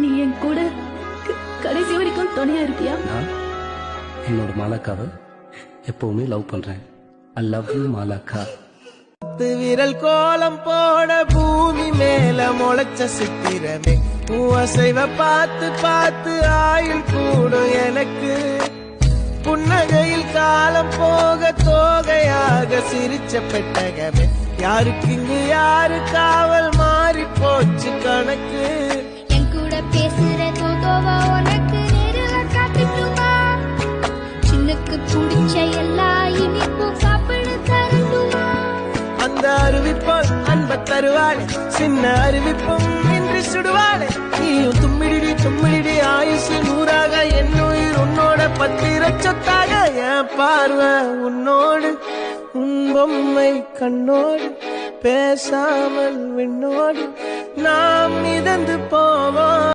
நீ என் கூட கடைசி வரைக்கும் துணையா இருப்பியா? நான் என்னோட மாலாக்காவை எப்பவுமே லவ் பண்றேன். ஐ லவ் யூ மாலாக்கா. விரல் கோலம் போட பூமி மேல முளைச்ச சித்திரமே, அசைவ பார்த்து பார்த்து ஆயுள் கூடும் எனக்கு. புன்னகையில் காலம் போக தோகையாக சிரிச்ச பெட்டகமே, யாருக்கு இங்கு யாரு காவல் மாறி போச்சு கணக்கு. என் கூட பேசுற தோதோவா உனக்கு நேரில காட்டுமா? சின்னுக்கு பிடிச்ச எல்லா இனிப்பும் சாப்பிட தரட்டுமா? அந்த அறிவிப்பால் அன்ப தருவாளே, சின்ன அறிவிப்பும் இன்றி சுடுவாளே. நீயும் தும்மிடி தும்மிடி ஆயுசு நூறாக, என் உயிர் உன்னோட பத்திர சொத்தாக. என் பார்வை உன்னோடு, உன் பொம்மை கண்ணோடு, பேசாமல் விண்ணோடு நாம் மிதந்து போவோம்.